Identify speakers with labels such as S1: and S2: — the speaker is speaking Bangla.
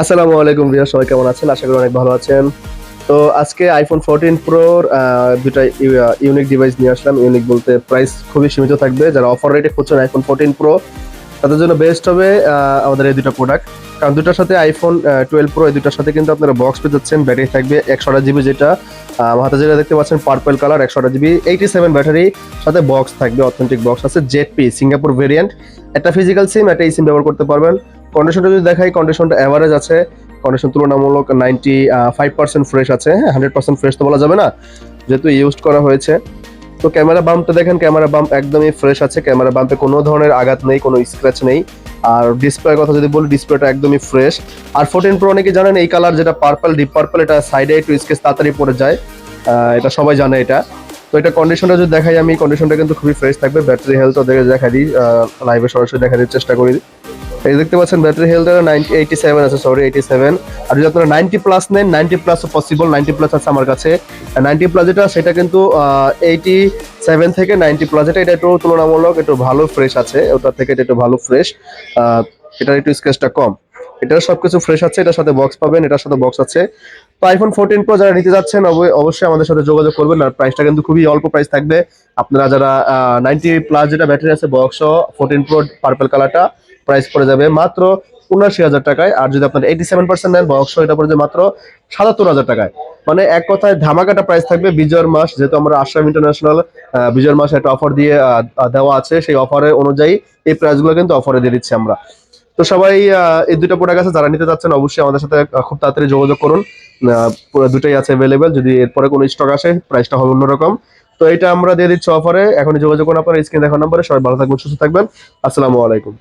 S1: আসসালামু আলাইকুম ভিউয়ার, সবাই কেমন আছেন? আশা করি অনেক ভালো আছেন। তো আজকে আইফোন 14 প্রোর দুটা ইউনিক ডিভাইস নিয়ে আসলাম। ইউনিক বলতে প্রাইস খুবই সীমিত থাকবে। যারা অফার রেটে খুঁজছেন আইফোন 14 প্রো, তাদের জন্য বেস্ট হবে আমাদের এই দুটো প্রোডাক্ট। কারণ দুটার সাথে আইফোন 12 প্রো, এই দুটার সাথে কিন্তু আপনারা বক্স পেয়ে যাচ্ছেন। ব্যাটারি থাকবে 128 জিবি, যেটা আমার হাতে যেটা দেখতে পাচ্ছেন পার্পল কালার, 128 জিবি 87 ব্যাটারি, সাথে বক্স থাকবে, অথেন্টিক বক্স আছে, জেডপি সিঙ্গাপুর ভেরিয়েন্ট। একটা ফিজিক্যাল সিম, একটা ই সিম ব্যবহার করতে পারবেন। কন্ডিশনটা যদি দেখাই, কন্ডিশনটা অ্যাভারেজ আছে। কন্ডিশন তুলনামূলক 95% ফ্রেশ আছে। হ্যাঁ, 100% ফ্রেশ তো বলা যাবে না, যেহেতু ইউজ করা হয়েছে। তো ক্যামেরা বাম্পটা দেখেন, ক্যামেরা বাম্প একদমই ফ্রেশ আছে। ক্যামেরা বাম্পে কোনো ধরনের আঘাত নেই, কোনো স্ক্র্যাচ নেই। আর ডিসপ্লের কথা যদি বলি, ডিসপ্লেটা একদমই ফ্রেশ। আর 14 প্রো অনেকে জানেন এই কালার, যেটা পার্পল, ডিপ পার্পল, এটা সাইডে একটু স্কেচ তাড়াতাড়ি পড়ে যায়। এটা সবাই জানে এটা। তো এটা কন্ডিশনটা যদি দেখাই, আমি কন্ডিশনটা কিন্তু খুবই ফ্রেশ থাকবে। ব্যাটারি হেলথও দেখা দিই, লাইভে সরাসরি দেখা দিতে চেষ্টা করি। এই দেখতে পাচ্ছেন ব্যাটারি হেলথ 87 আছে, সরি 87। আর যদি আপনারা 90 প্লাস নেন, 90 প্লাসও পসিবল, 90 প্লাস আছে আমার কাছে। 90 প্লাস যেটা, সেটা কিন্তু 87 থেকে 90 প্লাস, এটা একটু তুলনামূলক একটু ভালো ফ্রেশ আছে, ওটার থেকে এটা একটু ভালো ফ্রেশ। এটার একটু স্ক্র্যাচটা কম। এটার সবকিছু ফ্রেশ আছে। এটার সাথে বক্স পাবেন, এটার সাথে বক্স আছে। তো আইফোন 14 প্রো যারা নিতে যাচ্ছেন, অবশ্যই আমাদের সাথে যোগাযোগ করবেন। আর প্রাইসটা কিন্তু খুবই অল্প প্রাইস থাকবে। আপনারা যারা 90 প্লাস যেটা ব্যাটারি আছে, বক্স 14 প্রো পার্পল কালারটা, প্রাইস পড়ে যাবে মাত্র ৭৯,০০০ টাকায়। আর যদি আপনার 87% নেন, বক্স, এটা পড়ে যাবে মাত্র ৭৭,০০০ টাকায়। মানে এক কথায় ধামাকাটা প্রাইস থাকবে। বিজয়ের মাস, যেহেতু আমরা আশরাম ইন্টারন্যাশনাল বিজয়ের মাসে একটা অফার দিয়ে দেওয়া আছে, সেই অফারের অনুযায়ী এই প্রাইসগুলো কিন্তু অফারে দিয়ে দিচ্ছি আমরা। তো সবাই এই দুটো প্রোডাক্ট আছে, যারা নিতে চাচ্ছেন অবশ্যই আমাদের সাথে খুব তাড়াতাড়ি যোগাযোগ করুন। পুরো দুটোই আছে অ্যাভেলেবেল। যদি এরপরে কোনো স্টক আসে, প্রাইসটা হবে অন্যরকম। তো এটা আমরা দিয়ে দিচ্ছি অফারে। এখনই যোগাযোগ করুন আপনার স্ক্রিন দেখা নম্বরে। সবাই ভালো থাকবেন, সুস্থ থাকবেন। আসসালামু আলাইকুম।